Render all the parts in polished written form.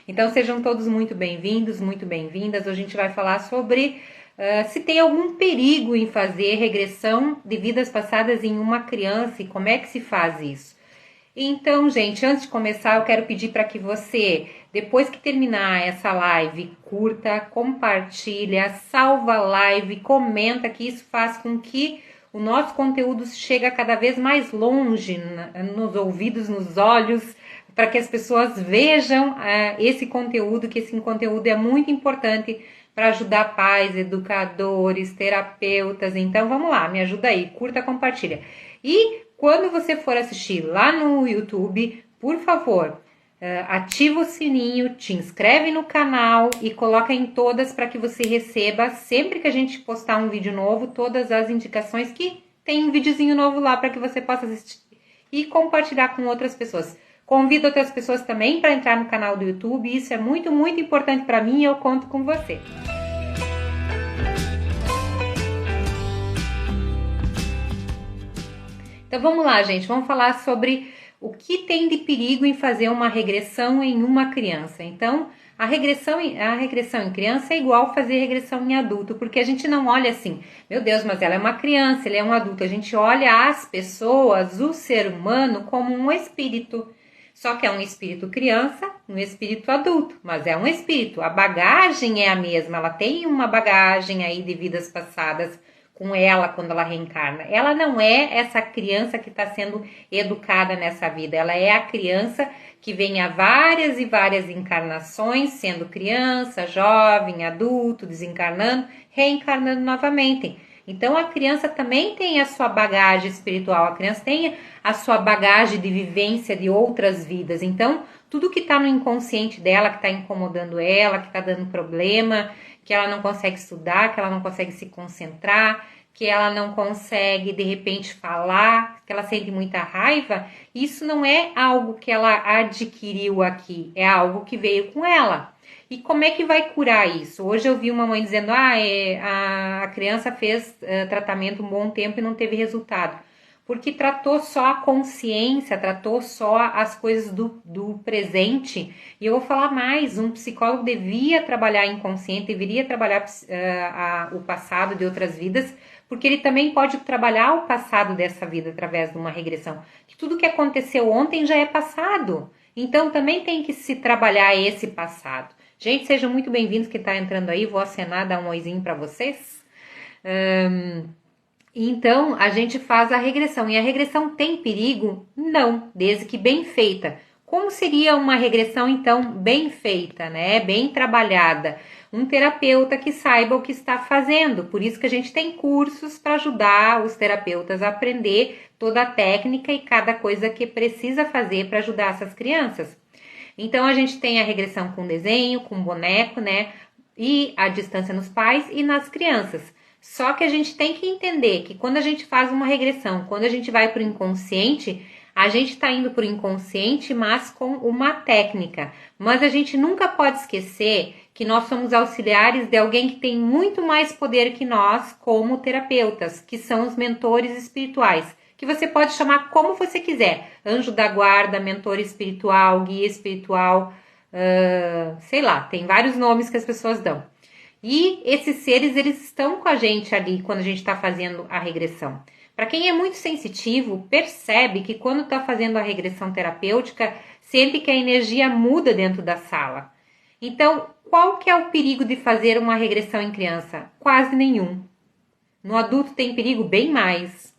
Então sejam todos muito bem-vindos, muito bem-vindas. Hoje a gente vai falar sobre se tem algum perigo em fazer regressão de vidas passadas em uma criança e como é que se faz isso. Então, gente, antes de começar, eu quero pedir para que você, depois que terminar essa live, curta, compartilha, salva a live, comenta, que isso faz com que o nosso conteúdo chegue cada vez mais longe, nos ouvidos, nos olhos, para que as pessoas vejam esse conteúdo, que esse conteúdo é muito importante para ajudar pais, educadores, terapeutas. Então, vamos lá, me ajuda aí, curta, compartilha. E quando você for assistir lá no YouTube, por favor, ativa o sininho, te inscreve no canal e coloca em todas para que você receba, sempre que a gente postar um vídeo novo, todas as indicações que tem um videozinho novo lá para que você possa assistir e compartilhar com outras pessoas. Convido outras pessoas também para entrar no canal do YouTube, isso é muito, muito importante para mim e eu conto com você. Então vamos lá, gente, vamos falar sobre o que tem de perigo em fazer uma regressão em uma criança. Então, a regressão em criança é igual fazer regressão em adulto, porque a gente não olha assim, meu Deus, mas ela é uma criança, ele é um adulto. A gente olha as pessoas, o ser humano, como um espírito. Só que é um espírito criança, um espírito adulto, mas é um espírito. A bagagem é a mesma, ela tem uma bagagem aí de vidas passadas com ela quando ela reencarna. Ela não é essa criança que está sendo educada nessa vida, ela é a criança que vem a várias e várias encarnações, sendo criança, jovem, adulto, desencarnando, reencarnando novamente. Então a criança também tem a sua bagagem espiritual, a criança tem a sua bagagem de vivência de outras vidas. Então tudo que está no inconsciente dela, que está incomodando ela, que está dando problema, que ela não consegue estudar, que ela não consegue se concentrar, que ela não consegue de repente falar, que ela sente muita raiva, isso não é algo que ela adquiriu aqui, é algo que veio com ela. E como é que vai curar isso? Hoje eu vi uma mãe dizendo, a criança fez tratamento um bom tempo e não teve resultado. Porque tratou só a consciência, tratou só as coisas do presente. E eu vou falar mais, um psicólogo devia trabalhar inconsciente, deveria trabalhar o passado de outras vidas, porque ele também pode trabalhar o passado dessa vida através de uma regressão. Que tudo que aconteceu ontem já é passado. Então também tem que se trabalhar esse passado. Gente, sejam muito bem-vindos que está entrando aí, vou acenar, dar um oizinho para vocês. Então, a gente faz a regressão. E a regressão tem perigo? Não, desde que bem feita. Como seria uma regressão, então, bem feita, né? Bem trabalhada? Um terapeuta que saiba o que está fazendo. Por isso que a gente tem cursos para ajudar os terapeutas a aprender toda a técnica e cada coisa que precisa fazer para ajudar essas crianças. Então, a gente tem a regressão com desenho, com boneco, né? E a distância nos pais e nas crianças. Só que a gente tem que entender que quando a gente faz uma regressão, quando a gente vai para o inconsciente, a gente está indo para o inconsciente, mas com uma técnica. Mas a gente nunca pode esquecer que nós somos auxiliares de alguém que tem muito mais poder que nós, como terapeutas, que são os mentores espirituais, que você pode chamar como você quiser. Anjo da guarda, mentor espiritual, guia espiritual, sei lá, tem vários nomes que as pessoas dão. E esses seres, eles estão com a gente ali quando a gente está fazendo a regressão. Para quem é muito sensitivo, percebe que quando está fazendo a regressão terapêutica, sente que a energia muda dentro da sala. Então, qual que é o perigo de fazer uma regressão em criança? Quase nenhum. No adulto tem perigo bem mais.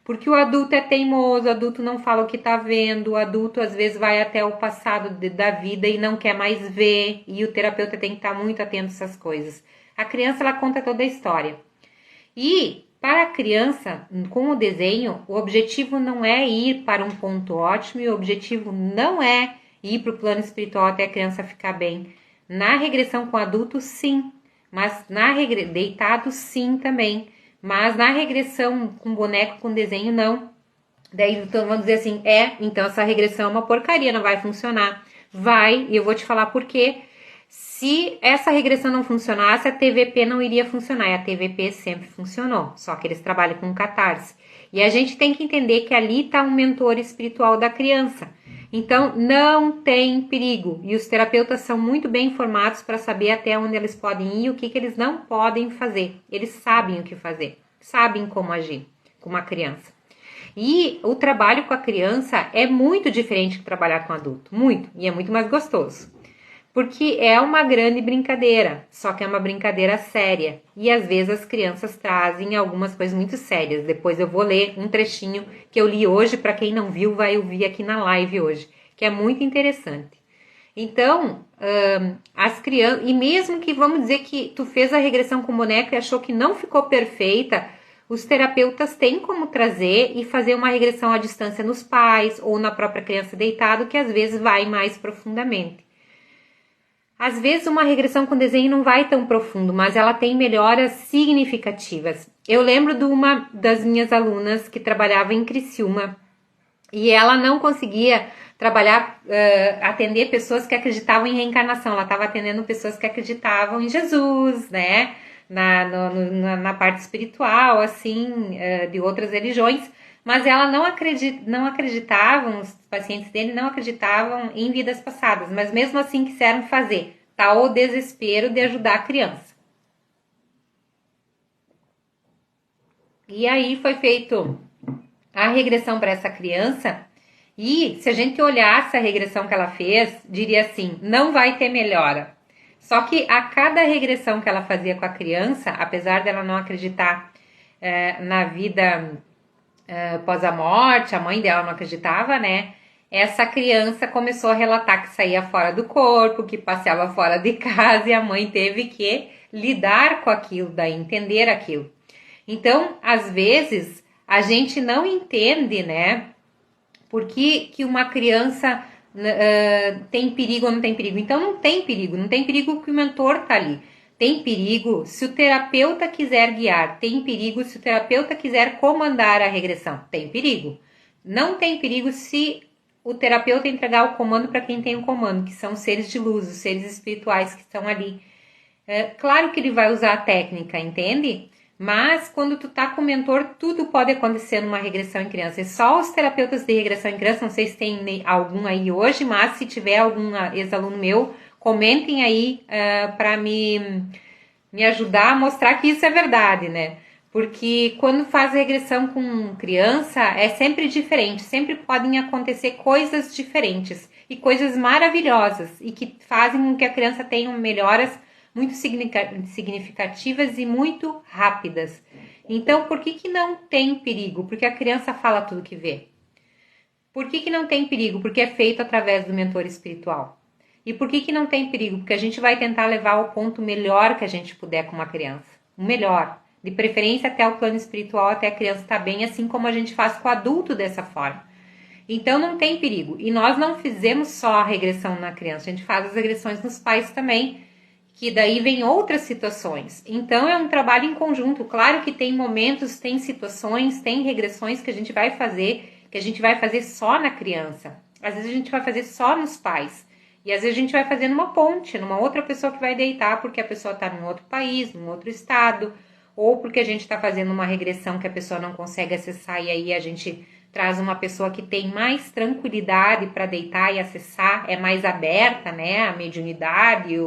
Porque o adulto é teimoso, o adulto não fala o que está vendo, o adulto às vezes vai até o passado da vida e não quer mais ver, e o terapeuta tem que estar muito atento a essas coisas. A criança, ela conta toda a história. E para a criança, com o desenho, o objetivo não é ir para um ponto ótimo, e o objetivo não é ir para o plano espiritual até a criança ficar bem. Na regressão com o adulto, sim, mas deitado, sim também. Mas na regressão com boneco, com desenho, não. Daí então, vamos dizer assim, então essa regressão é uma porcaria, não vai funcionar. Vai, e eu vou te falar por quê. Se essa regressão não funcionasse, a TVP não iria funcionar. E a TVP sempre funcionou, só que eles trabalham com catarse. E a gente tem que entender que ali está um mentor espiritual da criança. Então, não tem perigo. E os terapeutas são muito bem informados para saber até onde eles podem ir e o que eles não podem fazer. Eles sabem o que fazer, sabem como agir com uma criança. E o trabalho com a criança é muito diferente de trabalhar com adulto, muito, e é muito mais gostoso. Porque é uma grande brincadeira, só que é uma brincadeira séria. E às vezes as crianças trazem algumas coisas muito sérias. Depois eu vou ler um trechinho que eu li hoje, para quem não viu, vai ouvir aqui na live hoje, que é muito interessante. Então, as crianças, e mesmo que vamos dizer que tu fez a regressão com o boneco e achou que não ficou perfeita, os terapeutas têm como trazer e fazer uma regressão à distância nos pais ou na própria criança deitada, que às vezes vai mais profundamente. Às vezes uma regressão com desenho não vai tão profundo, mas ela tem melhoras significativas. Eu lembro de uma das minhas alunas que trabalhava em Criciúma e ela não conseguia trabalhar, atender pessoas que acreditavam em reencarnação. Ela estava atendendo pessoas que acreditavam em Jesus, né? Na parte espiritual, assim, de outras religiões. Mas ela não acreditavam, os pacientes dele não acreditavam em vidas passadas, mas mesmo assim quiseram fazer, tal o desespero de ajudar a criança. E aí foi feito a regressão para essa criança, e se a gente olhasse a regressão que ela fez, diria assim, não vai ter melhora. Só que a cada regressão que ela fazia com a criança, apesar dela não acreditar na vida após a morte, a mãe dela não acreditava, né? Essa criança começou a relatar que saía fora do corpo, que passeava fora de casa e a mãe teve que lidar com aquilo, daí entender aquilo. Então, às vezes, a gente não entende, né? Por que uma criança tem perigo ou não tem perigo? Então, não tem perigo que o mentor tá ali. Tem perigo se o terapeuta quiser guiar, tem perigo se o terapeuta quiser comandar a regressão, tem perigo. Não tem perigo se o terapeuta entregar o comando para quem tem o comando, que são os seres de luz, os seres espirituais que estão ali. Claro que ele vai usar a técnica, entende? Mas quando tu tá com o mentor, tudo pode acontecer numa regressão em criança. E só os terapeutas de regressão em criança, não sei se tem algum aí hoje, mas se tiver algum ex-aluno meu, comentem aí para me ajudar a mostrar que isso é verdade, né? Porque quando faz regressão com criança é sempre diferente, sempre podem acontecer coisas diferentes e coisas maravilhosas e que fazem com que a criança tenha melhoras muito significativas e muito rápidas. Então, por que não tem perigo? Porque a criança fala tudo que vê. Por que não tem perigo? Porque é feito através do mentor espiritual. E por que não tem perigo? Porque a gente vai tentar levar ao ponto melhor que a gente puder com uma criança. O melhor. De preferência até o plano espiritual, até a criança estar bem, assim como a gente faz com o adulto dessa forma. Então não tem perigo. E nós não fizemos só a regressão na criança, a gente faz as regressões nos pais também, que daí vem outras situações. Então é um trabalho em conjunto. Claro que tem momentos, tem situações, tem regressões que a gente vai fazer só na criança. Às vezes a gente vai fazer só nos pais. E às vezes a gente vai fazer numa ponte, numa outra pessoa que vai deitar, porque a pessoa está num outro país, num outro estado, ou porque a gente está fazendo uma regressão que a pessoa não consegue acessar e aí a gente traz uma pessoa que tem mais tranquilidade para deitar e acessar, é mais aberta, né? A mediunidade,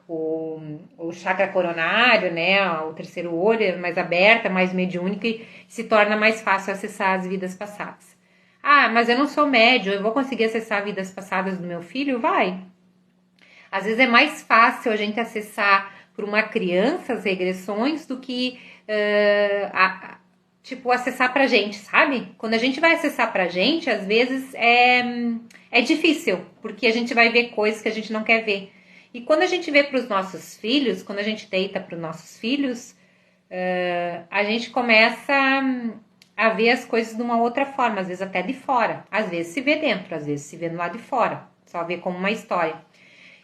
o chakra coronário, né? O terceiro olho é mais aberta, mais mediúnica e se torna mais fácil acessar as vidas passadas. Ah, mas eu não sou médium, eu vou conseguir acessar vidas passadas do meu filho? Vai. Às vezes é mais fácil a gente acessar por uma criança as regressões do que, acessar pra gente, sabe? Quando a gente vai acessar pra gente, às vezes é difícil, porque a gente vai ver coisas que a gente não quer ver. E quando a gente vê pros nossos filhos, quando a gente deita pros nossos filhos, a gente começa a ver as coisas de uma outra forma, às vezes até de fora. Às vezes se vê dentro, às vezes se vê do lado de fora. Só vê como uma história.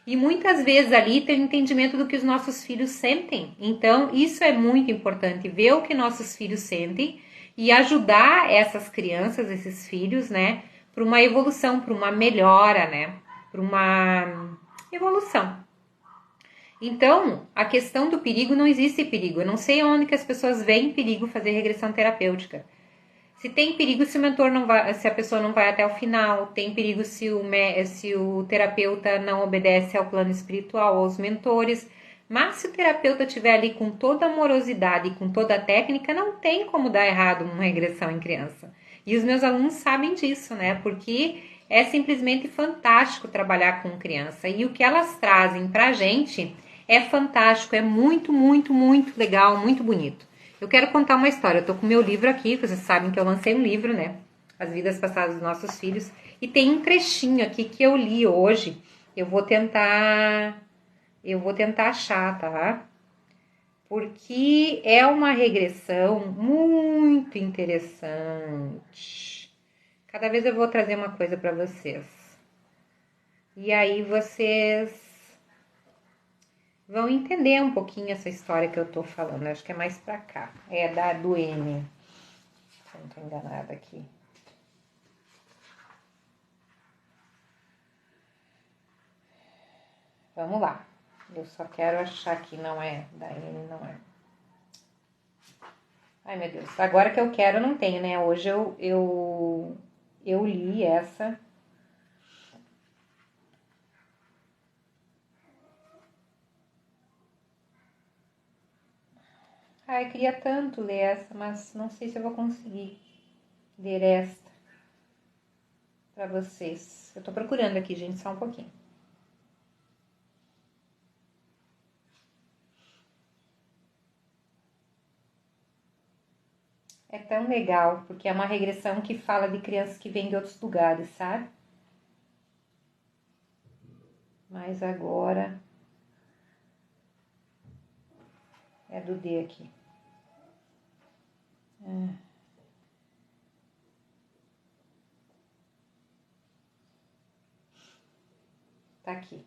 E muitas vezes ali tem o entendimento do que os nossos filhos sentem. Então, isso é muito importante, ver o que nossos filhos sentem e ajudar essas crianças, esses filhos, né, para uma evolução, para uma melhora, né, para uma evolução. Então, a questão do perigo, não existe perigo. Eu não sei onde que as pessoas veem perigo fazer regressão terapêutica. Se tem perigo se o mentor não vai, se a pessoa não vai até o final, tem perigo se o terapeuta não obedece ao plano espiritual, aos mentores. Mas se o terapeuta estiver ali com toda a amorosidade e com toda a técnica, não tem como dar errado uma regressão em criança. E os meus alunos sabem disso, né? Porque é simplesmente fantástico trabalhar com criança. E o que elas trazem pra gente é fantástico, é muito, muito, muito legal, muito bonito. Eu quero contar uma história. Eu tô com meu livro aqui, vocês sabem que eu lancei um livro, né? As Vidas Passadas dos Nossos Filhos. E tem um trechinho aqui que eu li hoje. Eu vou tentar achar, tá? Porque é uma regressão muito interessante. Cada vez eu vou trazer uma coisa para vocês. E aí vocês vão entender um pouquinho essa história que eu tô falando. Acho que é mais pra cá. É do N. Se eu não tô enganada aqui. Vamos lá. Eu só quero achar que não é da N, não é. Ai, meu Deus. Agora que eu quero, não tenho, né? Hoje eu li essa. Ai, queria tanto ler essa, mas não sei se eu vou conseguir ler esta pra vocês. Eu tô procurando aqui, gente, só um pouquinho. É tão legal, porque é uma regressão que fala de crianças que vêm de outros lugares, sabe? Mas agora é do D aqui. Tá aqui.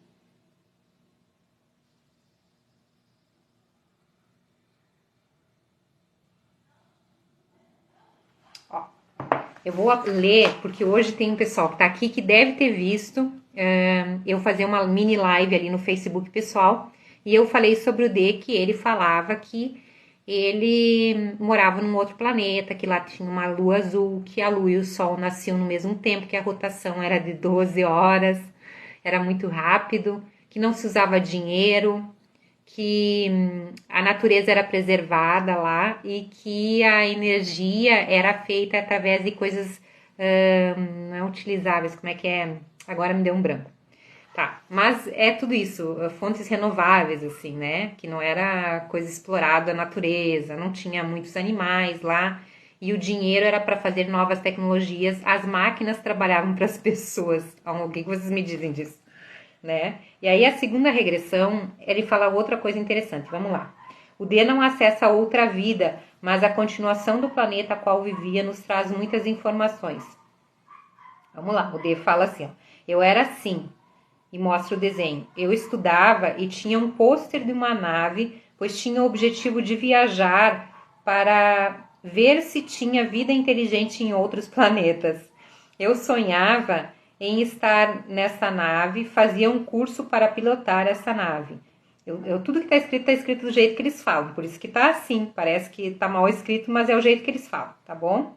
Ó, eu vou ler, porque hoje tem um pessoal que tá aqui que deve ter visto eu fazer uma mini live ali no Facebook pessoal, e eu falei sobre o D, que ele falava que ele morava num outro planeta, que lá tinha uma lua azul, que a lua e o sol nasciam no mesmo tempo, que a rotação era de 12 horas, era muito rápido, que não se usava dinheiro, que a natureza era preservada lá e que a energia era feita através de coisas não utilizáveis, como é que é? Agora me deu um branco. Tá, mas é tudo isso, fontes renováveis, assim, né? Que não era coisa explorada da natureza, não tinha muitos animais lá, e o dinheiro era para fazer novas tecnologias, as máquinas trabalhavam para as pessoas. O que vocês me dizem disso? Né? E aí a segunda regressão, ele fala outra coisa interessante, vamos lá. O D não acessa outra vida, mas a continuação do planeta a qual vivia nos traz muitas informações. Vamos lá, o D fala assim, ó, eu era assim, e mostra o desenho. Eu estudava e tinha um pôster de uma nave, pois tinha o objetivo de viajar para ver se tinha vida inteligente em outros planetas. Eu sonhava em estar nessa nave, fazia um curso para pilotar essa nave. Tudo que está escrito do jeito que eles falam, por isso que tá assim, parece que tá mal escrito, mas é o jeito que eles falam, tá bom?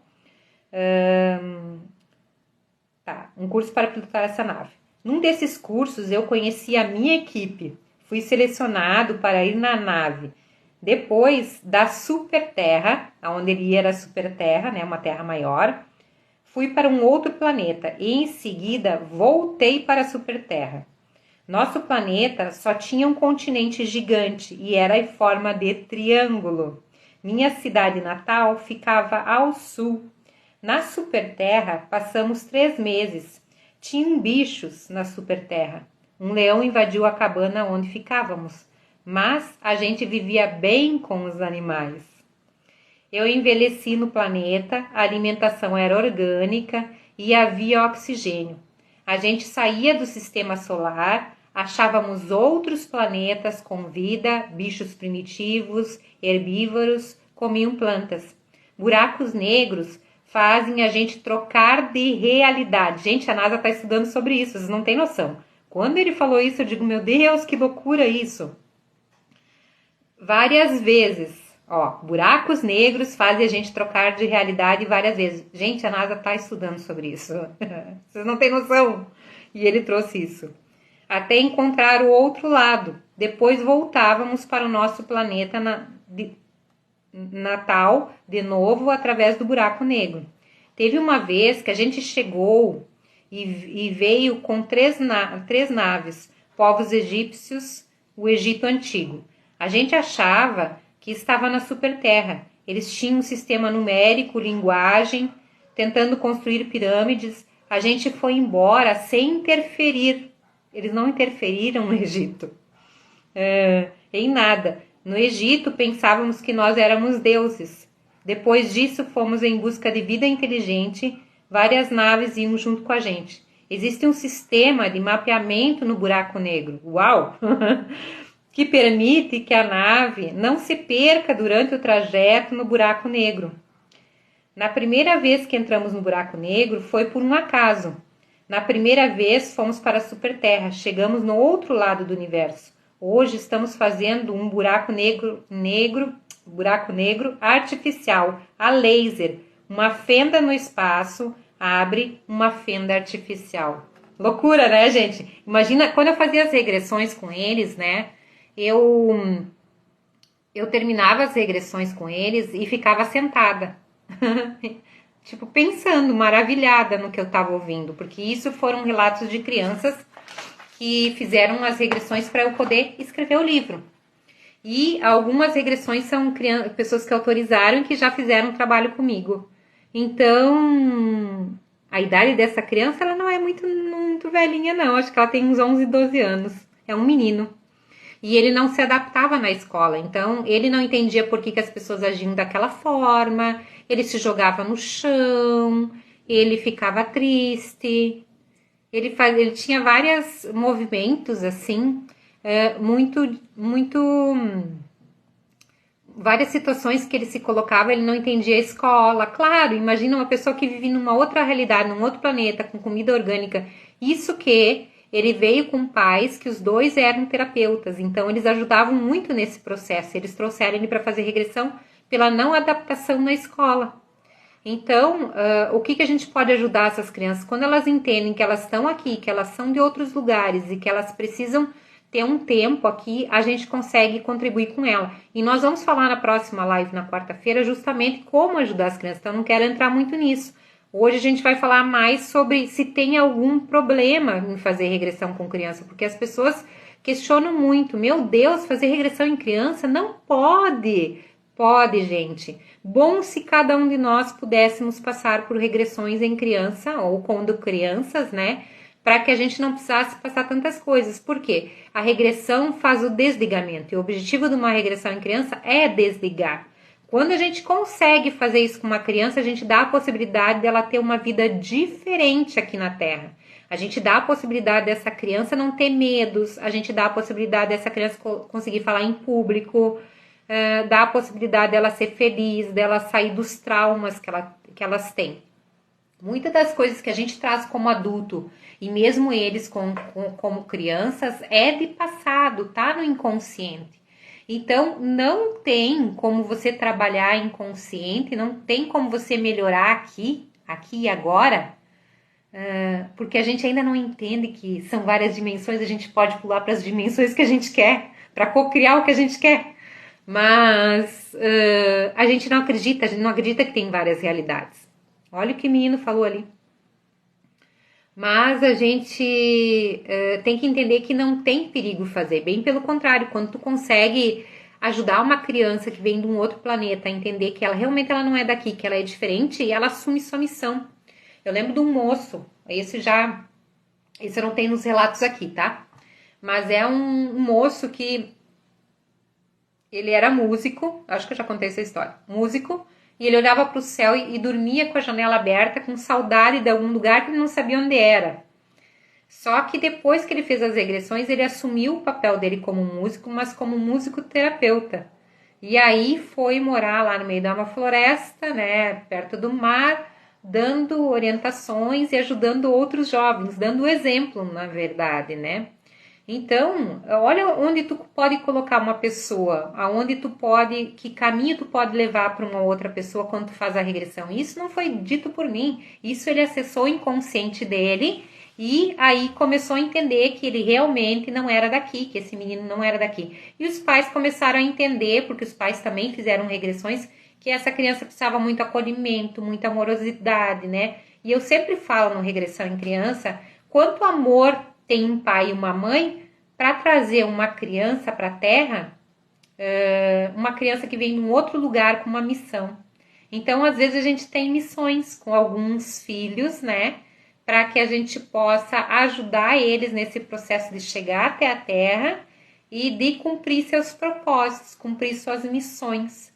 Tá, um curso para pilotar essa nave. Num desses cursos eu conheci a minha equipe, fui selecionado para ir na nave. Depois da Super Terra, onde ele ia era a Super Terra, né, uma terra maior, fui para um outro planeta e em seguida voltei para a Super Terra. Nosso planeta só tinha um continente gigante e era em forma de triângulo. Minha cidade natal ficava ao sul. Na Super Terra passamos 3 meses. Tinham bichos na Super Terra. Um leão invadiu a cabana onde ficávamos, mas a gente vivia bem com os animais. Eu envelheci no planeta, a alimentação era orgânica e havia oxigênio. A gente saía do sistema solar, achávamos outros planetas com vida, bichos primitivos, herbívoros, comiam plantas. Buracos negros fazem a gente trocar de realidade. Gente, a NASA está estudando sobre isso, vocês não têm noção. Quando ele falou isso, eu digo, meu Deus, que loucura isso. Várias vezes, Ó, buracos negros fazem a gente trocar de realidade várias vezes. Gente, a NASA tá estudando sobre isso. Vocês não têm noção. E ele trouxe isso. Até encontrar o outro lado. Depois voltávamos para o nosso planeta natal de novo através do buraco negro. Teve uma vez que a gente chegou e veio com três naves, povos egípcios, o Egito Antigo. A gente achava que estava na Superterra. Eles tinham um sistema numérico, linguagem, tentando construir pirâmides. A gente foi embora sem interferir. Eles não interferiram no Egito. Em nada. No Egito, pensávamos que nós éramos deuses. Depois disso, fomos em busca de vida inteligente. Várias naves iam junto com a gente. Existe um sistema de mapeamento no buraco negro. Uau! Que permite que a nave não se perca durante o trajeto no buraco negro. Na primeira vez que entramos no buraco negro, foi por um acaso. Na primeira vez, fomos para a Superterra. Chegamos no outro lado do universo. Hoje estamos fazendo um buraco negro artificial, a laser. Uma fenda no espaço abre uma fenda artificial. Loucura, né, gente? Imagina, quando eu fazia as regressões com eles, né? Eu terminava as regressões com eles e ficava sentada. Tipo, pensando, maravilhada no que eu estava ouvindo. Porque isso foram relatos de crianças que fizeram as regressões para eu poder escrever o livro. E algumas regressões são pessoas que autorizaram e que já fizeram trabalho comigo. Então, a idade dessa criança ela não é muito velhinha, não. Acho que ela tem uns 11, 12 anos. É um menino. E ele não se adaptava na escola. Então, ele não entendia por que as pessoas agiam daquela forma. Ele se jogava no chão. Ele ficava triste. Ele tinha vários movimentos, assim, várias situações que ele se colocava, ele não entendia a escola. Claro, imagina uma pessoa que vive numa outra realidade, num outro planeta, com comida orgânica. Isso que ele veio com pais que os dois eram terapeutas, então eles ajudavam muito nesse processo. Eles trouxeram ele para fazer regressão pela não adaptação na escola. Então, o que a gente pode ajudar essas crianças? Quando elas entendem que elas estão aqui, que elas são de outros lugares e que elas precisam ter um tempo aqui, a gente consegue contribuir com ela. E nós vamos falar na próxima live, na quarta-feira, justamente como ajudar as crianças. Então, não quero entrar muito nisso. Hoje a gente vai falar mais sobre se tem algum problema em fazer regressão com criança, porque as pessoas questionam muito. Meu Deus, fazer regressão em criança? Não pode! Pode, gente. Bom se cada um de nós pudéssemos passar por regressões em criança ou quando crianças, né? Para que a gente não precisasse passar tantas coisas. Por quê? A regressão faz o desligamento. E o objetivo de uma regressão em criança é desligar. Quando a gente consegue fazer isso com uma criança, a gente dá a possibilidade dela ter uma vida diferente aqui na Terra. A gente dá a possibilidade dessa criança não ter medos. A gente dá a possibilidade dessa criança conseguir falar em público. Dá a possibilidade dela ser feliz, dela sair dos traumas que elas têm. Muitas das coisas que a gente traz como adulto, e mesmo eles como crianças, é de passado, tá no inconsciente. Então, não tem como você trabalhar inconsciente, não tem como você melhorar aqui e agora, porque a gente ainda não entende que são várias dimensões, a gente pode pular para as dimensões que a gente quer, para co-criar o que a gente quer. Mas a gente não acredita que tem várias realidades. Olha o que o menino falou ali. Mas a gente tem que entender que não tem perigo fazer. Bem pelo contrário, quando tu consegue ajudar uma criança que vem de um outro planeta a entender que ela realmente ela não é daqui, que ela é diferente, e ela assume sua missão. Eu lembro de um moço, esse eu não tenho nos relatos aqui, tá? Mas é um moço que ele era músico, acho que eu já contei essa história, músico, e ele olhava para o céu e dormia com a janela aberta, com saudade de algum lugar que ele não sabia onde era. Só que depois que ele fez as regressões, ele assumiu o papel dele como músico, mas como músico terapeuta. E aí foi morar lá no meio de uma floresta, né, perto do mar, dando orientações e ajudando outros jovens, dando exemplo, na verdade, né? Então, olha onde tu pode colocar uma pessoa, aonde tu pode, que caminho tu pode levar para uma outra pessoa quando tu faz a regressão. Isso não foi dito por mim, isso ele acessou o inconsciente dele e aí começou a entender que ele realmente não era daqui, que esse menino não era daqui. E os pais começaram a entender, porque os pais também fizeram regressões, que essa criança precisava muito acolhimento, muita amorosidade, né? E eu sempre falo no Regressão em Criança, quanto amor tem um pai e uma mãe para trazer uma criança para a Terra, uma criança que vem de um outro lugar com uma missão. Então, às vezes a gente tem missões com alguns filhos, né? Para que a gente possa ajudar eles nesse processo de chegar até a Terra e de cumprir seus propósitos, cumprir suas missões.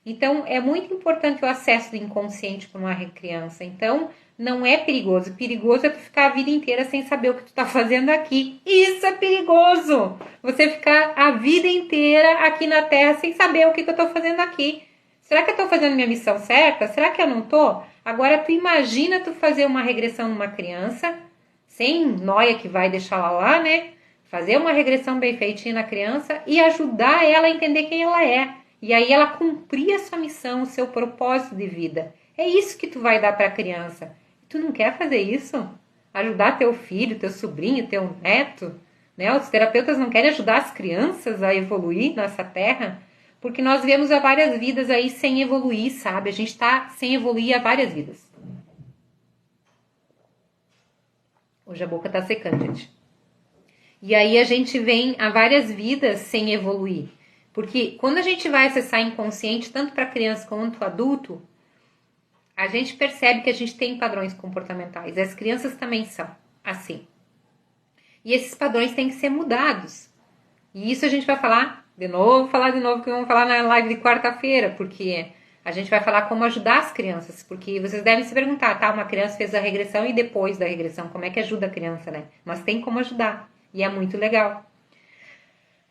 Então, é muito importante o acesso do inconsciente para uma criança. Então, não é perigoso. Perigoso é tu ficar a vida inteira sem saber o que tu tá fazendo aqui. Isso é perigoso! Você ficar a vida inteira aqui na Terra sem saber o que eu tô fazendo aqui. Será que eu tô fazendo minha missão certa? Será que eu não tô? Agora, tu imagina tu fazer uma regressão numa criança, sem noia que vai deixar ela lá, né? Fazer uma regressão bem feitinha na criança e ajudar ela a entender quem ela é. E aí ela cumprir a sua missão, o seu propósito de vida. É isso que tu vai dar para a criança. Tu não quer fazer isso? Ajudar teu filho, teu sobrinho, teu neto? Né? Os terapeutas não querem ajudar as crianças a evoluir nessa terra? Porque nós vemos há várias vidas aí sem evoluir, sabe? A gente está sem evoluir há várias vidas. Hoje a boca tá secando, gente. E aí a gente vem há várias vidas sem evoluir. Porque quando a gente vai acessar inconsciente, tanto para criança quanto adulto, a gente percebe que a gente tem padrões comportamentais. As crianças também são assim. E esses padrões têm que ser mudados. E isso a gente vai falar de novo, que vamos falar na live de quarta-feira, porque a gente vai falar como ajudar as crianças. Porque vocês devem se perguntar, tá? Uma criança fez a regressão e depois da regressão, como é que ajuda a criança, né? Mas tem como ajudar. E é muito legal.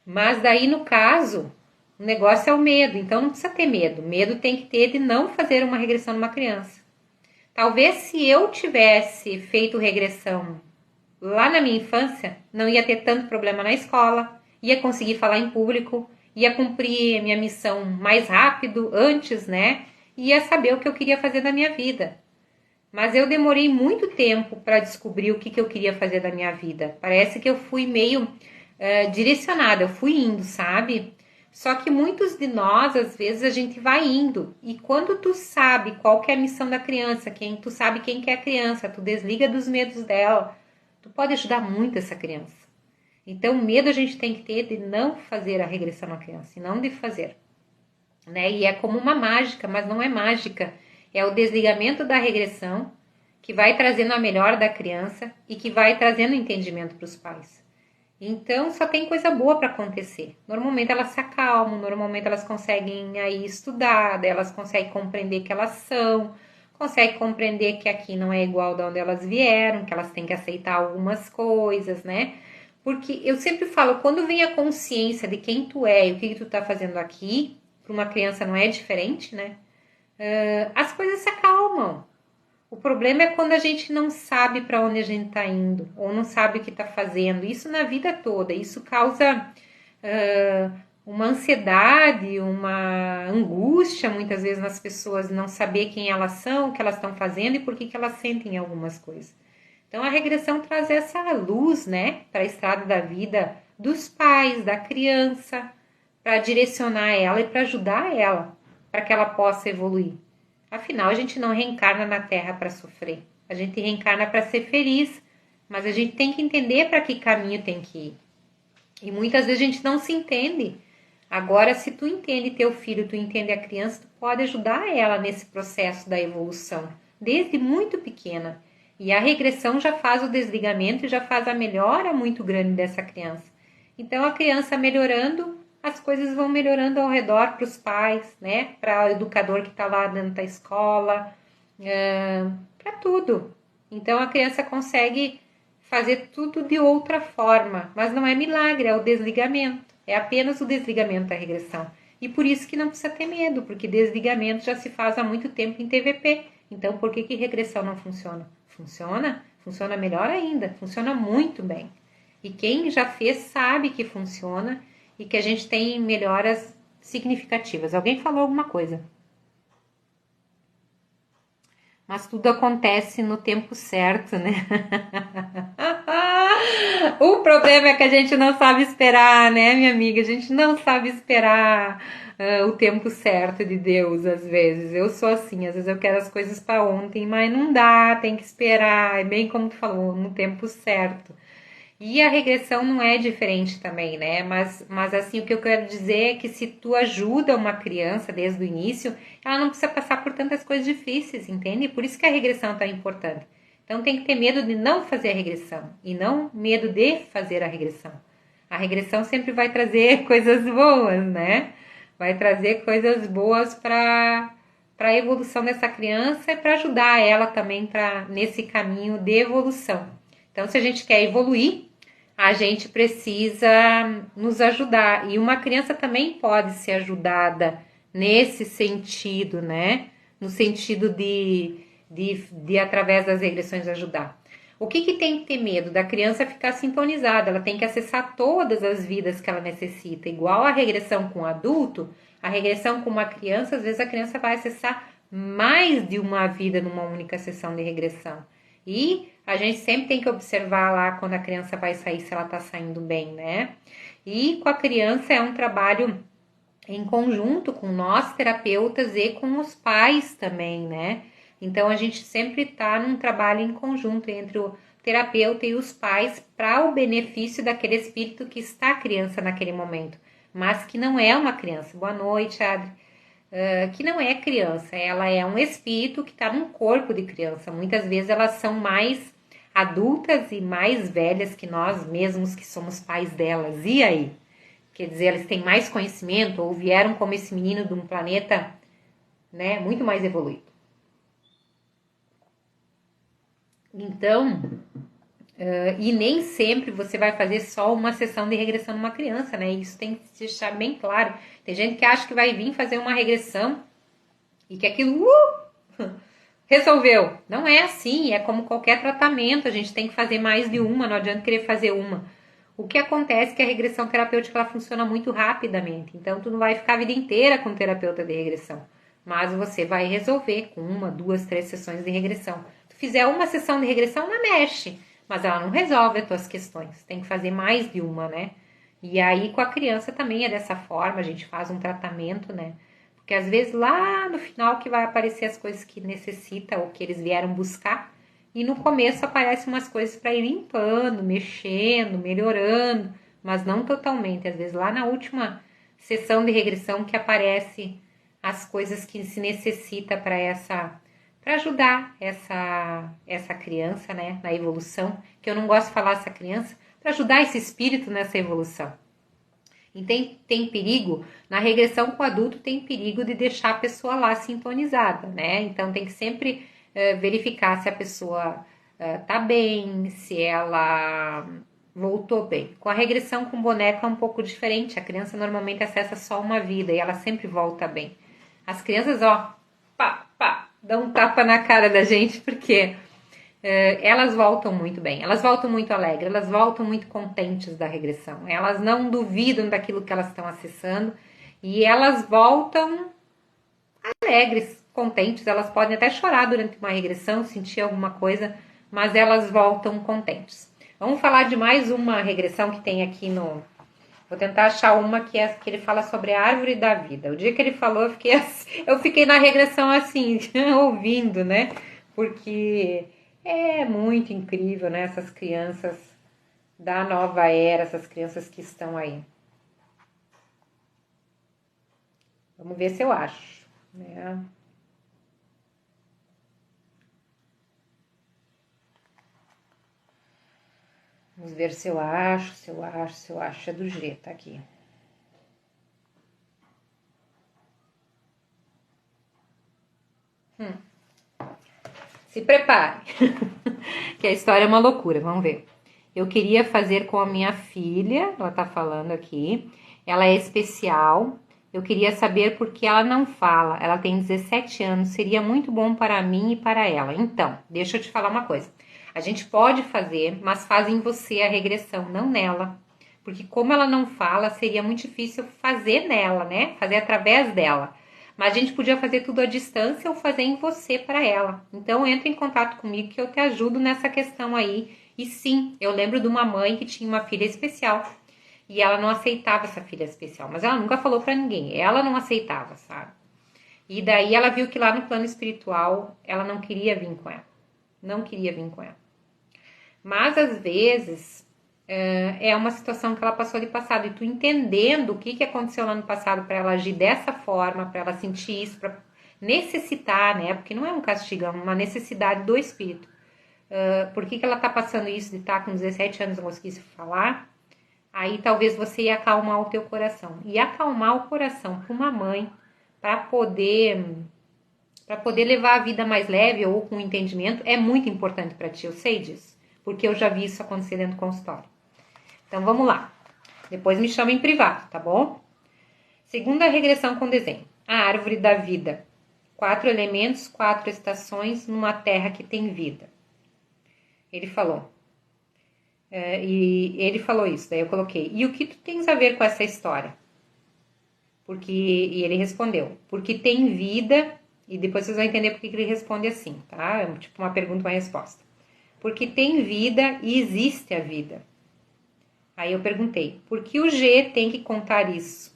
Mas daí, no caso, o negócio é o medo. Então, não precisa ter medo. Medo tem que ter de não fazer uma regressão numa criança. Talvez se eu tivesse feito regressão lá na minha infância, não ia ter tanto problema na escola, ia conseguir falar em público, ia cumprir minha missão mais rápido, antes, né? Ia saber o que eu queria fazer da minha vida. Mas eu demorei muito tempo para descobrir o que eu queria fazer da minha vida. Parece que eu fui meio direcionada, eu fui indo, sabe? Só que muitos de nós, às vezes, a gente vai indo. E quando tu sabe qual que é a missão da criança, tu sabe quem que é a criança, tu desliga dos medos dela, tu pode ajudar muito essa criança. Então, o medo a gente tem que ter de não fazer a regressão na criança, e não de fazer. Né? E é como uma mágica, mas não é mágica. É o desligamento da regressão que vai trazendo a melhora da criança e que vai trazendo entendimento para os pais. Então, só tem coisa boa para acontecer. Normalmente elas se acalmam, normalmente elas conseguem aí estudar, elas conseguem compreender que elas são, conseguem compreender que aqui não é igual de onde elas vieram, que elas têm que aceitar algumas coisas, né? Porque eu sempre falo, quando vem a consciência de quem tu é e o que tu tá fazendo aqui, para uma criança não é diferente, né? As coisas se acalmam. O problema é quando a gente não sabe para onde a gente está indo, ou não sabe o que está fazendo. Isso na vida toda. Isso causa uma ansiedade, uma angústia, muitas vezes, nas pessoas, não saber quem elas são, o que elas estão fazendo e por que elas sentem algumas coisas. Então, a regressão traz essa luz, né, para a estrada da vida dos pais, da criança, para direcionar ela e para ajudar ela, para que ela possa evoluir. Afinal, a gente não reencarna na Terra para sofrer. A gente reencarna para ser feliz, mas a gente tem que entender para que caminho tem que ir. E muitas vezes a gente não se entende. Agora, se tu entende teu filho, tu entende a criança, tu pode ajudar ela nesse processo da evolução, desde muito pequena. E a regressão já faz o desligamento e já faz a melhora muito grande dessa criança. Então, a criança melhorando, as coisas vão melhorando ao redor para os pais, né? Para o educador que está lá dentro da escola, para tudo. Então, a criança consegue fazer tudo de outra forma, mas não é milagre, é o desligamento. É apenas o desligamento da regressão. E por isso que não precisa ter medo, porque desligamento já se faz há muito tempo em TVP. Então, por que regressão não funciona? Funciona? Funciona melhor ainda, funciona muito bem. E quem já fez sabe que funciona e que a gente tem melhoras significativas. Alguém falou alguma coisa? Mas tudo acontece no tempo certo, né? O problema é que a gente não sabe esperar, né, minha amiga? A gente não sabe esperar o tempo certo de Deus, às vezes. Eu sou assim, às vezes eu quero as coisas para ontem, mas não dá, tem que esperar. É bem como tu falou, no tempo certo. E a regressão não é diferente também, né? Mas assim, o que eu quero dizer é que se tu ajuda uma criança desde o início, ela não precisa passar por tantas coisas difíceis, entende? Por isso que a regressão é tão importante. Então tem que ter medo de não fazer a regressão e não medo de fazer a regressão. A regressão sempre vai trazer coisas boas, né? Vai trazer coisas boas para a evolução dessa criança e para ajudar ela também nesse caminho de evolução. Então, se a gente quer evoluir, a gente precisa nos ajudar. E uma criança também pode ser ajudada nesse sentido, né? No sentido de através das regressões, ajudar. O que tem que ter medo? Da criança ficar sintonizada. Ela tem que acessar todas as vidas que ela necessita. Igual a regressão com o adulto, a regressão com uma criança, às vezes a criança vai acessar mais de uma vida numa única sessão de regressão. E a gente sempre tem que observar lá quando a criança vai sair, se ela tá saindo bem, né? E com a criança é um trabalho em conjunto com nós, terapeutas, e com os pais também, né? Então a gente sempre tá num trabalho em conjunto entre o terapeuta e os pais para o benefício daquele espírito que está a criança naquele momento, mas que não é uma criança. Boa noite, Adri. Que não é criança, ela é um espírito que está num corpo de criança. Muitas vezes elas são mais adultas e mais velhas que nós mesmos que somos pais delas. E aí? Quer dizer, elas têm mais conhecimento ou vieram como esse menino de um planeta, né, muito mais evoluído. Então, e nem sempre você vai fazer só uma sessão de regressão numa criança, né? Isso tem que deixar bem claro. Tem gente que acha que vai vir fazer uma regressão e que aquilo resolveu. Não é assim, é como qualquer tratamento, a gente tem que fazer mais de uma, não adianta querer fazer uma. O que acontece é que a regressão terapêutica ela funciona muito rapidamente, então tu não vai ficar a vida inteira com terapeuta de regressão, mas você vai resolver com uma, duas, três sessões de regressão. Tu fizer uma sessão de regressão, ela mexe, mas ela não resolve as tuas questões, tem que fazer mais de uma, né? E aí com a criança também é dessa forma, a gente faz um tratamento, né? Porque às vezes lá no final que vai aparecer as coisas que necessita ou que eles vieram buscar. E no começo aparecem umas coisas para ir limpando, mexendo, melhorando, mas não totalmente. Às vezes lá na última sessão de regressão que aparece as coisas que se necessita para ajudar essa criança, né, na evolução. Que eu não gosto de falar essa criança, para ajudar esse espírito nessa evolução. E tem perigo, na regressão com o adulto tem perigo de deixar a pessoa lá sintonizada, né? Então tem que sempre verificar se a pessoa tá bem, se ela voltou bem. Com a regressão com boneco é um pouco diferente, a criança normalmente acessa só uma vida e ela sempre volta bem. As crianças, ó, dão um tapa na cara da gente porque elas voltam muito bem, elas voltam muito alegres, elas voltam muito contentes da regressão, elas não duvidam daquilo que elas estão acessando e elas voltam alegres, contentes, elas podem até chorar durante uma regressão, sentir alguma coisa, mas elas voltam contentes. Vamos falar de mais uma regressão que tem aqui no... Vou tentar achar uma que ele fala sobre a árvore da vida. O dia que ele falou, eu fiquei na regressão assim, ouvindo, né? Porque... é muito incrível, né? Essas crianças da nova era, essas crianças que estão aí. Vamos ver se eu acho, né? Vamos ver se eu acho. É do G, tá aqui. Se prepare, que a história é uma loucura, vamos ver. Eu queria fazer com a minha filha, ela tá falando aqui, ela é especial, eu queria saber por que ela não fala, ela tem 17 anos, seria muito bom para mim e para ela. Então, deixa eu te falar uma coisa. A gente pode fazer, mas faz em você a regressão, não nela. Porque como ela não fala, seria muito difícil fazer nela, né? Fazer através dela. Mas a gente podia fazer tudo à distância ou fazer em você para ela. Então entra em contato comigo que eu te ajudo nessa questão aí. E sim, eu lembro de uma mãe que tinha uma filha especial. E ela não aceitava essa filha especial. Mas ela nunca falou para ninguém. Ela não aceitava, sabe? E daí ela viu que lá no plano espiritual ela não queria vir com ela. Não queria vir com ela. Mas às vezes é uma situação que ela passou de passado. E tu entendendo o que aconteceu lá no passado para ela agir dessa forma, para ela sentir isso, para necessitar, né? Porque não é um castigo, é uma necessidade do espírito. Por que ela tá passando isso de estar com 17 anos, não conseguisse falar? Aí talvez você ia acalmar o teu coração. E acalmar o coração para uma mãe, para poder levar a vida mais leve ou com entendimento, é muito importante para ti, eu sei disso. Porque eu já vi isso acontecer dentro do consultório. Então vamos lá. Depois me chama em privado, tá bom? Segunda regressão com desenho. A árvore da vida. 4 elementos, 4 estações numa terra que tem vida. Ele falou. E ele falou isso, daí eu coloquei. E o que tu tens a ver com essa história? E ele respondeu. Porque tem vida, e depois vocês vão entender porque ele responde assim, tá? É tipo uma pergunta, uma resposta. Porque tem vida e existe a vida. Aí eu perguntei, por que o G tem que contar isso?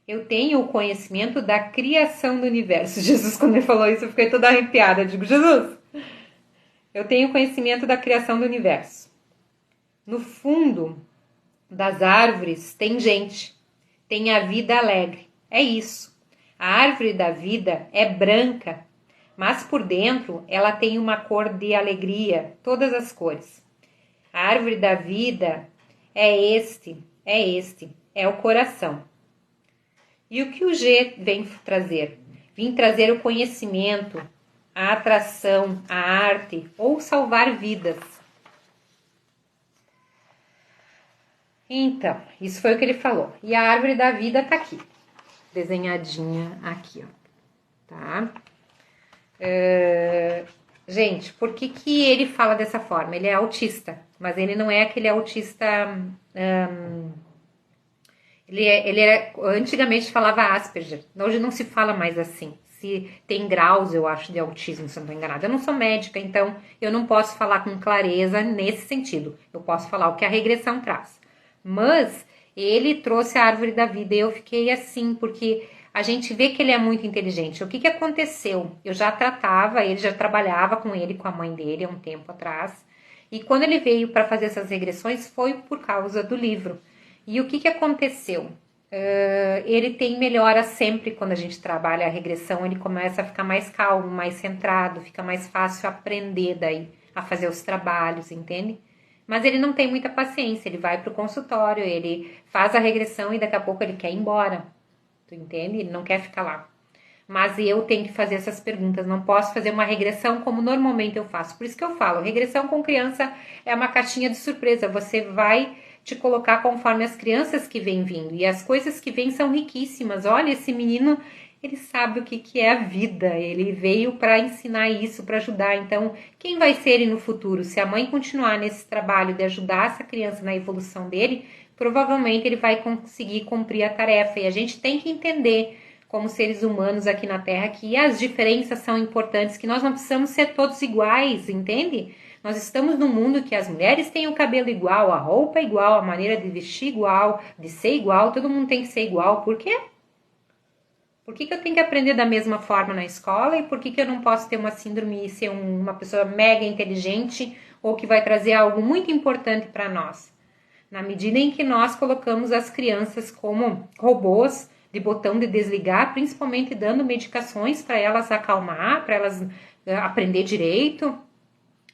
Eu tenho o conhecimento da criação do universo. Jesus, quando ele falou isso, eu fiquei toda arrepiada. Eu digo, Jesus, eu tenho conhecimento da criação do universo. No fundo das árvores tem gente, tem a vida alegre. É isso. A árvore da vida é branca, mas por dentro ela tem uma cor de alegria, todas as cores. A árvore da vida é o coração. E o que o G vem trazer? Vem trazer o conhecimento, a atração, a arte ou salvar vidas. Então, isso foi o que ele falou. E a árvore da vida tá aqui, desenhadinha aqui, ó. Tá? Gente, por que ele fala dessa forma? Ele é autista, mas ele não é aquele autista... antigamente falava Asperger, hoje não se fala mais assim. Se tem graus, eu acho, de autismo, se eu não estou enganada. Eu não sou médica, então eu não posso falar com clareza nesse sentido. Eu posso falar o que a regressão traz. Mas ele trouxe a árvore da vida e eu fiquei assim, porque a gente vê que ele é muito inteligente. O que aconteceu? Eu já tratava, ele já trabalhava com ele, com a mãe dele, há um tempo atrás. E quando ele veio para fazer essas regressões, foi por causa do livro. E o que aconteceu? Ele tem melhora sempre quando a gente trabalha a regressão, ele começa a ficar mais calmo, mais centrado, fica mais fácil aprender daí a fazer os trabalhos, entende? Mas ele não tem muita paciência, ele vai pro consultório, ele faz a regressão e daqui a pouco ele quer ir embora, tu entende? Ele não quer ficar lá. Mas eu tenho que fazer essas perguntas, não posso fazer uma regressão como normalmente eu faço. Por isso que eu falo, regressão com criança é uma caixinha de surpresa, você vai te colocar conforme as crianças que vêm vindo. E as coisas que vêm são riquíssimas. Olha, esse menino, ele sabe o que é a vida. Ele veio para ensinar isso, para ajudar. Então, quem vai ser ele no futuro? Se a mãe continuar nesse trabalho de ajudar essa criança na evolução dele, provavelmente ele vai conseguir cumprir a tarefa. E a gente tem que entender, como seres humanos aqui na Terra, que as diferenças são importantes, que nós não precisamos ser todos iguais, entende? Nós estamos num mundo que as mulheres têm o cabelo igual, a roupa igual, a maneira de vestir igual, de ser igual, todo mundo tem que ser igual. Por quê? Por que eu tenho que aprender da mesma forma na escola e por que eu não posso ter uma síndrome e ser uma pessoa mega inteligente ou que vai trazer algo muito importante para nós? Na medida em que nós colocamos as crianças como robôs de botão de desligar, principalmente dando medicações para elas acalmar, para elas aprender direito,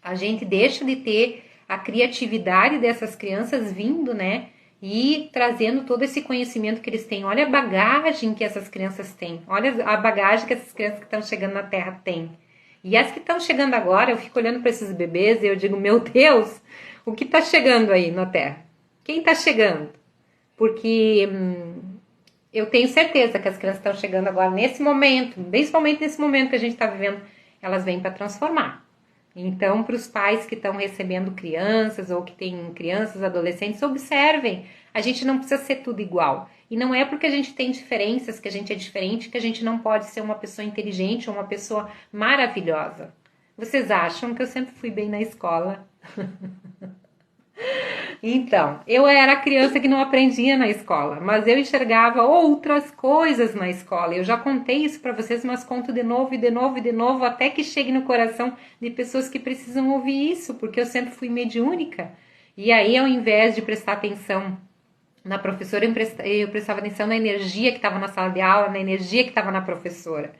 a gente deixa de ter a criatividade dessas crianças vindo, né? E trazendo todo esse conhecimento que eles têm. Olha a bagagem que essas crianças têm. Olha a bagagem que essas crianças que estão chegando na Terra têm. E as que estão chegando agora, eu fico olhando para esses bebês e eu digo, meu Deus, o que está chegando aí na Terra? Quem está chegando? Porque eu tenho certeza que as crianças estão chegando agora nesse momento, principalmente nesse momento que a gente está vivendo, elas vêm para transformar. Então, para os pais que estão recebendo crianças ou que têm crianças, adolescentes, observem. A gente não precisa ser tudo igual. E não é porque a gente tem diferenças, que a gente é diferente, que a gente não pode ser uma pessoa inteligente ou uma pessoa maravilhosa. Vocês acham que eu sempre fui bem na escola? Então, eu era a criança que não aprendia na escola, mas eu enxergava outras coisas na escola. Eu já contei isso para vocês, mas conto de novo e de novo e de novo, até que chegue no coração de pessoas que precisam ouvir isso, porque eu sempre fui mediúnica. E aí, ao invés de prestar atenção na professora, eu prestava atenção na energia que estava na sala de aula, na energia que estava na professora.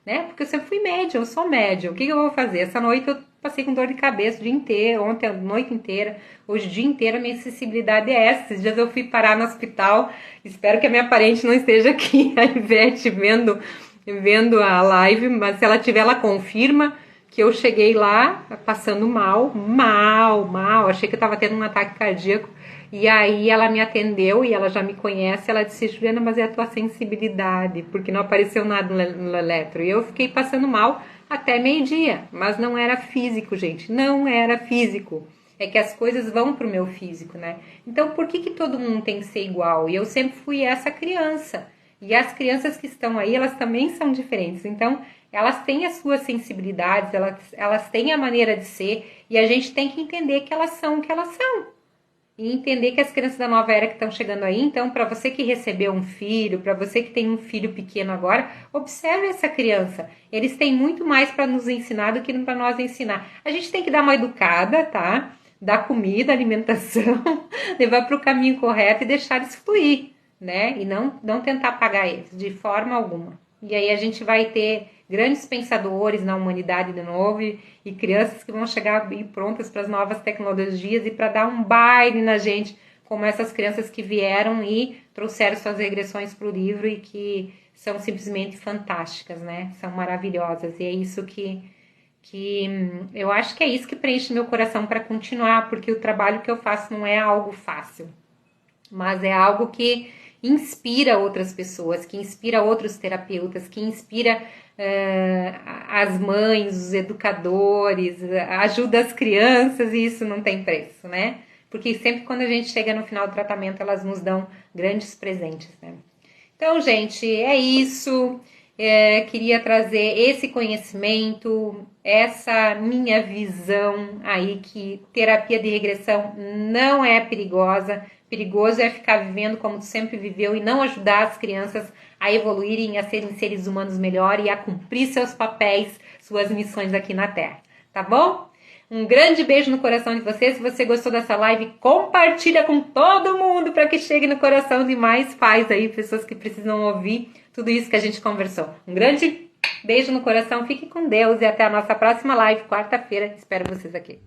Né? Porque eu sempre fui médium, eu sou médium. O que eu vou fazer? Essa noite eu passei com dor de cabeça o dia inteiro, ontem a noite inteira, hoje o dia inteiro a minha sensibilidade é essa. Esses dias eu fui parar no hospital, espero que a minha parente não esteja aqui, a Ivete, vendo a live, mas se ela tiver, ela confirma que eu cheguei lá passando mal, achei que eu estava tendo um ataque cardíaco. E aí ela me atendeu e ela já me conhece, ela disse, Juliana, mas é a tua sensibilidade, porque não apareceu nada no eletro. E eu fiquei passando mal até meio-dia, mas não era físico, gente, não era físico. É que as coisas vão pro meu físico, né? Então por que todo mundo tem que ser igual? E eu sempre fui essa criança. E as crianças que estão aí, elas também são diferentes. Então, elas têm as suas sensibilidades, elas têm a maneira de ser, e a gente tem que entender que elas são o que elas são. E entender que as crianças da nova era que estão chegando aí, então, para você que recebeu um filho, para você que tem um filho pequeno agora, observe essa criança. Eles têm muito mais para nos ensinar do que para nós ensinar. A gente tem que dar uma educada, tá? Dar comida, alimentação, levar para o caminho correto e deixar eles fluir, né? E não tentar apagar eles de forma alguma. E aí a gente vai ter grandes pensadores na humanidade de novo e crianças que vão chegar bem prontas para as novas tecnologias e para dar um baile na gente, como essas crianças que vieram e trouxeram suas regressões para o livro e que são simplesmente fantásticas, né? São maravilhosas. E é isso que eu acho que é isso que preenche meu coração para continuar, porque o trabalho que eu faço não é algo fácil, mas é algo que inspira outras pessoas, que inspira outros terapeutas, que inspira as mães, os educadores, ajuda as crianças, e isso não tem preço, né? Porque sempre quando a gente chega no final do tratamento, elas nos dão grandes presentes, né? Então, gente, é isso. Queria trazer esse conhecimento, essa minha visão aí que terapia de regressão não é perigosa. Perigoso é ficar vivendo como tu sempre viveu e não ajudar as crianças a evoluírem, a serem seres humanos melhores e a cumprir seus papéis, suas missões aqui na Terra, tá bom? Um grande beijo no coração de vocês. Se você gostou dessa live, compartilha com todo mundo para que chegue no coração de mais pais aí, pessoas que precisam ouvir tudo isso que a gente conversou. Um grande beijo no coração, fique com Deus e até a nossa próxima live, quarta-feira. Espero vocês aqui.